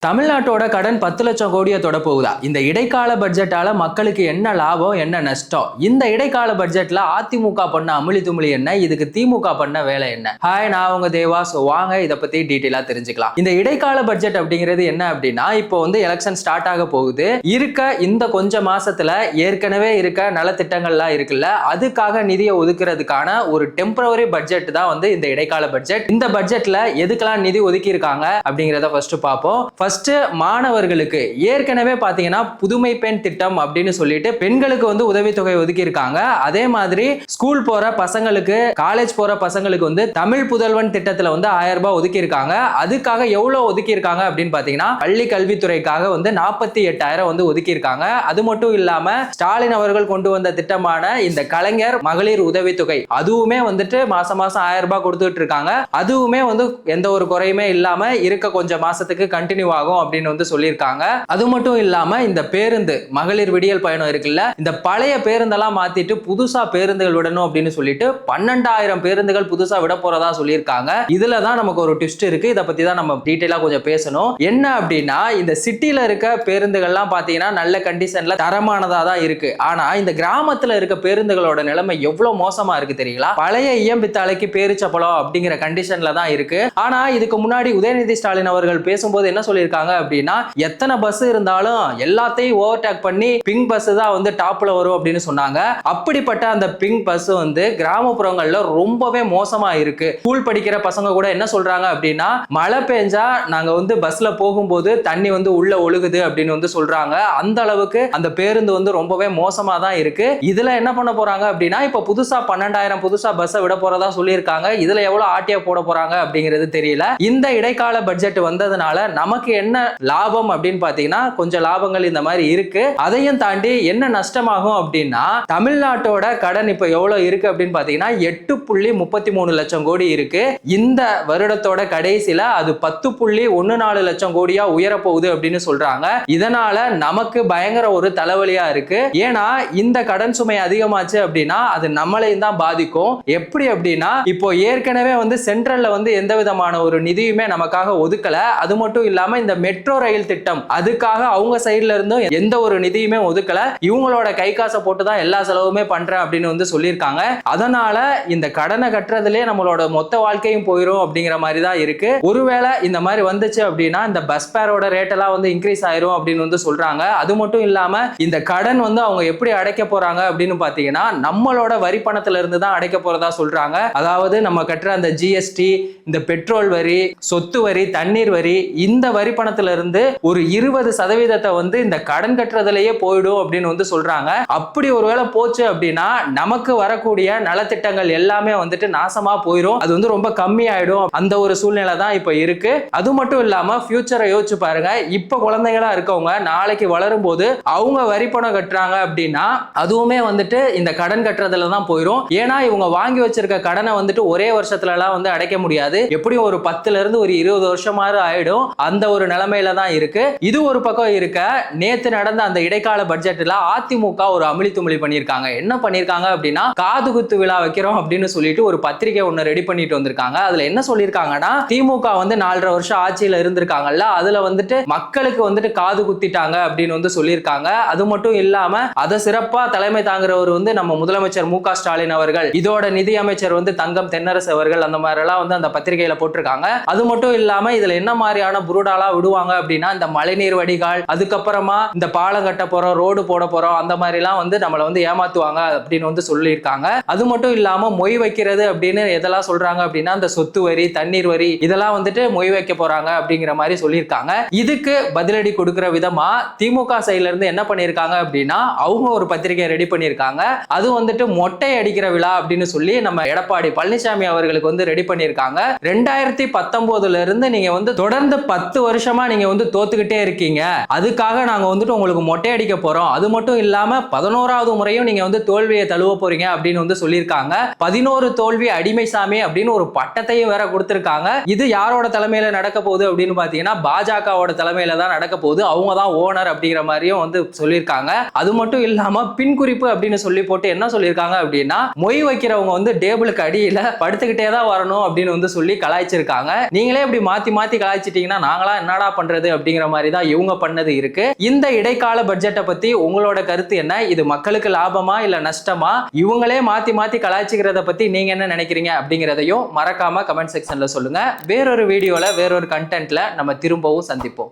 தமிழ்நாட்டோட கடன் 10 லட்சம் கோடியை தொட போகுதா? இந்த இடைக்கால பட்ஜெட்டால மக்களுக்கு என்ன லாபம், என்ன நஷ்டம்? இந்த இடைக்கால பட்ஜெட்ல அதிமுக பண்ண அமுளி துமுளி என்ன, இதுக்கு திமுக பண்ண வேலை என்ன? ஹாய், நான் உங்க தேவா. வாங்க இதை பத்தி டீட்டெயிலா தெரிஞ்சுக்கலாம். இந்த இடைக்கால பட்ஜெட் அப்படிங்கிறது என்ன அப்படின்னா, இப்போ எலெக்ஷன் ஸ்டார்ட் ஆக போகுது. இந்த கொஞ்ச மாசத்துல ஏற்கனவே இருக்க நலத்திட்டங்கள்லாம் இருக்குல்ல, அதுக்காக நிதியை ஒதுக்குறதுக்கான ஒரு டெம்பரவரி பட்ஜெட் தான் இந்த இடைக்கால பட்ஜெட். இந்த பட்ஜெட்ல எதுக்கெல்லாம் நிதி ஒதுக்கி இருக்காங்க அப்படிங்கிறத ஃபர்ஸ்ட் பார்ப்போம். மாணவர்களுக்கு ஏற்கனவே பாத்தீங்கன்னா புதுமை பெண் திட்டம் அப்படின்னு சொல்லிட்டு பெண்களுக்கு உதவித்தொகை ஒதுக்கி இருக்காங்க. அதே மாதிரி ஸ்கூல் போற பசங்களுக்கு, காலேஜ் போற பசங்களுக்கு தமிழ் புதல்வன் திட்டத்துல 1000 ரூபாய் ஒதுக்கி இருக்காங்க. அதுக்காக எவ்வளவு ஒதுக்கி இருக்காங்க அப்படின்னு பாத்தீங்கன்னா, பள்ளி கல்வித்துறைக்காக 48,000 ஒதுக்கி இருக்காங்க. அது மட்டும் இல்லாம ஸ்டாலின் அவர்கள் கொண்டு வந்த திட்டமான இந்த கலைஞர் மகளிர் உதவித்தொகை, அதுவுமே மாசம் மாசம் 1000 ரூபாய் கொடுத்துட்டு இருக்காங்க. அதுவுமே எந்த ஒரு குறையுமே இல்லாம இருக்க கொஞ்சம் மாசத்துக்கு கண்டினியூ ஆகும் அப்படின்னு சொல்லியிருக்காங்க. அது மட்டும் இல்லாம இந்த பேருந்து மகளிர் விடியல் பயணம் இருக்குல்ல, இந்த பழைய பேருந்தெல்லாம் மாத்திட்டு புதுசா பேருந்துகள் விடணும் அப்படின்னு சொல்லிட்டு 12,000 பேருந்துகள் புதுசா விட போறதா சொல்லியிருக்காங்க. இதுலதான் நமக்கு ஒரு ட்விஸ்ட் இருக்கு. இதை பத்தி தான் நம்ம டீடைலா கொஞ்சம் பேசணும். என்ன அப்படின்னா, இந்த சிட்டில இருக்க பேருந்துகள்லாம் பாத்தீங்கன்னா நல்ல கண்டிஷன்ல தரமானதா தான் இருக்கு. ஆனா இந்த கிராமத்துல இருக்க பேருந்துகளோட நிலைமை எவ்வளவு மோசமா இருக்கு தெரியுங்களா? பழைய இயம்பித்தாலைக்கு பேரிச்சப்பளம் அப்படிங்கிற கண்டிஷன்ல தான் இருக்கு. ஆனா இதுக்கு முன்னாடி உதயநிதி ஸ்டாலின் அவர்கள் பேசும்போது என்ன சொல்லியிருக்காங்க அப்படின்னா, எத்தனை பஸ் இருந்தாலும் எல்லாத்தையும் ஓவர்டேக் பண்ணி பிங்க் பஸ் தான் டாப்ல வரும் அப்படின்னு சொன்னாங்க. அப்படிப்பட்ட அந்த பிங்க் பஸ் கிராமப்புறங்கள்ல ரொம்பவே மோசமா இருக்கு. ஸ்கூல் படிக்கிற பசங்க கூட என்ன சொல்றாங்க அப்படின்னா, மழை பெஞ்சா நாங்க பஸ்ல போகும்போது தண்ணி உள்ள ஒழுகுது அப்படின்னு சொல்றாங்க. அந்த அளவுக்கு அந்த பேருந்து ரொம்பவே மோசமா தான் இருக்கு. இதுல என்ன பண்ண போறாங்க அப்படின்னா, இப்ப புதுசா 12,000 புதுசா பஸ் விட போறதா சொல்லியிருக்காங்க. இதுல எவ்வளவு ஆட்டியா போட போறாங்க அப்படிங்கிறது தெரியல. இந்த இடைக்கால பட்ஜெட் வந்ததுனால நமக்கு என்ன லாபம் அப்படின்னு பாத்தீங்கன்னா, கொஞ்சம் லாபங்கள் இந்த மாதிரி இருக்கு. அதையும் தாண்டி என்ன நஷ்டமாகும் அப்படின்னா, தமிழ்நாட்டோட கடன் இப்ப எவ்வளவு இருக்கு அப்படின்னு பாத்தீங்கன்னா 8.33 லட்சம் கோடி இருக்கு. இந்த வருடத்தோட கடைசியில அது 10.14 லட்சம் கோடியா உயர போகுது அப்படின்னு சொல்றாங்க. இதனால நமக்கு பயங்கர ஒரு தலைவலியா இருக்கு. ஏன்னா இந்த கடன் சுமை அதிகமாச்சு அப்படின்னா அது நம்மளையும் தான் பாதிக்கும். எப்படி அப்படின்னா, இப்போ ஏற்கனவே சென்ட்ரல்ல எந்த விதமான ஒரு நிதியுமே நமக்காக ஒதுக்கல. அது மட்டும் இல்லாம இந்த மெட்ரோ ரயில் திட்டம், அதுக்காக அவங்க சைடுல இருந்தும் எந்த ஒரு நிதியுமே ஒதுக்கல. இவங்களோட கை காசை போட்டு தான் எல்லா செலவுமே பண்றேன் அப்படின்னு சொல்லியிருக்காங்க. அதனால இந்த கடனை கட்டுறதுலயே நம்மளோட மொத்த வாழ்க்கையும் போயிடும் அப்படிங்கிற மாதிரி தான் இருக்கு. ஒருவேளை இந்த மாதிரி வந்துச்சு அப்படின்னா இந்த பஸ் பேரோட ரேட் எல்லாம் இன்க்ரீஸ் ஆயிரும் அப்படின்னு சொல்றாங்க. அது மட்டும் இல்லாம இந்த கடன் அவங்க எப்படி அடைக்க போறாங்க அப்படின்னு பாத்தீங்கன்னா, நம்மளோட வரி பணத்துல இருந்து தான் அடைக்க போறதா சொல்றாங்க. அதாவது நம்ம கட்டுற அந்த ஜிஎஸ்டி, இந்த பெட்ரோல் வரி, சொத்து வரி, தண்ணீர் வரி, இந்த வரி பணத்துல இருந்து ஒரு 20% இந்த கடன் கட்டுறதுலயே போயிடும் அப்படின்னு சொல்றாங்க. அப்படி ஒருவேளை போச்சு அப்படின்னா நமக்கு வரக்கூடிய நலத்திட்டங்கள் எல்லாமே நாசமா போயிடும். அது ரொம்ப கம்மி ஆயிடும். அந்த ஒரு சூழ்நிலை தான் இப்ப இருக்கு. அது மட்டும் இல்லாம ஃபியூச்சரை யோசிச்சு பாருங்க. இப்ப குழந்தைகளா இருக்கவங்க நாளைக்கு வளரும் போது அவங்க வரி பணம் கட்டுறாங்க அப்படின்னா அதுவுமே இந்த கடன் கட்டுறதுல தான் போயிடும். ஏன்னா இவங்க வாங்கி வச்சிருக்க கடனை ஒரே வருஷத்துல எல்லாம் அடைக்க முடியாது. எப்படியும் ஒரு 10ல இருந்து ஒரு 20 வருஷமாவது ஆயிடும். அந்த ஒரு நிலைமையில தான் இருக்கு. இது ஒரு பக்கம் இருக்க, நேத்து நடந்த அந்த இடைக்கால பட்ஜெட்ல அதிமுக ஒரு அமுளி துமுளி பண்ணிருக்காங்க. என்ன பண்ணிருக்காங்க அப்படின்னா, காது குத்து விழா வைக்கிறோம் அப்படின்னு சொல்லிட்டு ஒரு பத்திரிகை ஒன்னு ரெடி பண்ணிட்டு வந்திருக்காங்க. அதுல என்ன சொல்லிருக்காங்கன்னா, திமுக 4.5 வருஷம் ஆட்சியில இருந்திருக்காங்கல்ல, அதுல மக்களுக்கு காது குத்திட்டாங்க அப்படின்னு சொல்லியிருக்காங்க. அது மட்டும் இல்லாம அதை சிறப்பா தலைமை தாங்குறவர் நம்ம முதலமைச்சர் மு க ஸ்டாலின் அவர்கள், இதோட நிதி அமைச்சர் தங்கம் தென்னரசு அவர்கள், அந்த மாதிரி எல்லாம் அந்த பத்திரிகையில போட்டிருக்காங்க. அது மட்டும் இல்லாம இதுல என்ன மாதிரியான புருடாலா விடுவாங்க அப்படின்னா, இந்த மழைநீர் வடிகால், அதுக்கப்புறமா இந்த பாலம் கட்ட போறோம், ரோடு போட போறோம், அந்த மாதிரி எல்லாம் நம்மள ஏமாத்துவாங்க அப்படின்னு சொல்லியிருக்காங்க. அது மட்டும் இல்லாம மொய் வைக்கிறது அப்படின்னு எதெல்லாம் சொல்றாங்க அப்படின்னா, இந்த சொத்து வரி, தண்ணீர் வரி, இதெல்லாம் மொய் வைக்க போறாங்க அப்படிங்கிற மாதிரி சொல்லியிருக்காங்க. இதுக்கு பதிலடி கொடுக்கிற விதமா திமுக சைட்ல இருந்து என்ன பண்ணிருக்காங்க அப்படின்னா, அவங்க ஒரு பத்திரிகை ரெடி பண்ணிருக்காங்க. அது மொட்டை அடிக்கிற விழா அப்படின்னு சொல்லி நம்ம எடப்பாடி பழனிசாமி அவர்களுக்கு ரெடி பண்ணிருக்காங்க. 2019ல இருந்து நீங்க தொடர்ந்து 10 வருஷமா நீங்க தோத்துக்கிட்டே இருக்கீங்க. அதுக்காக நாங்க உங்களுக்கு மொட்டை அடிக்க போறோம். அது மட்டும் இல்லாம 11வது முறையும் நீங்க தோல்வியை தழுவ போறீங்க அப்படின்னு சொல்லியிருக்காங்க. 11 தோல்வி அடிமைசாமி அப்படின்னு ஒரு பட்டத்தையும் வேற கொடுத்திருக்காங்க. இது யாரோட தலைமையில நடக்க போகுது அப்படின்னு பாத்தீங்கன்னா, பாஜகவோட தலைமையில தான் நடக்க போகுது. அவங்க தான் ஓனர் அப்படிங்கிற மாதிரியும் சொல்லியிருக்காங்க. அது மட்டும் இல்லாம பின் குறிப்பு அப்படின்னு சொல்லி போட்டு என்ன சொல்லியிருக்காங்க அப்படின்னா, மொய் வைக்கிறவங்க டேபிளுக்கு அடியில படுத்துக்கிட்டே தான் வரணும் அப்படின்னு சொல்லி கலாய்ச்சிருக்காங்க. நீங்களே இப்படி மாத்தி மாத்தி கலாய்ச்சிட்டீங்கன்னா நாங்களா என்ன என்னடா பண்றது அப்படிங்கிற மாதிரி தான் இவங்க பண்ணது இருக்கு. இந்த இடைக்கால பட்ஜெட்டை பத்தி உங்களோட கருத்து என்ன? இது மக்களுக்கு லாபமா இல்ல நஷ்டமா? இவங்களே மாத்தி மாத்தி கலாய்ச்சிக்கிறத பத்தி நீங்க என்ன நினைக்கிறீங்க அப்படிங்கிறதையும் மறக்காம கமெண்ட் செக்ஷன்ல சொல்லுங்க. வேறொரு வீடியோல வேறொரு கண்டென்ட்ல நம்ம திரும்பவும் சந்திப்போம்.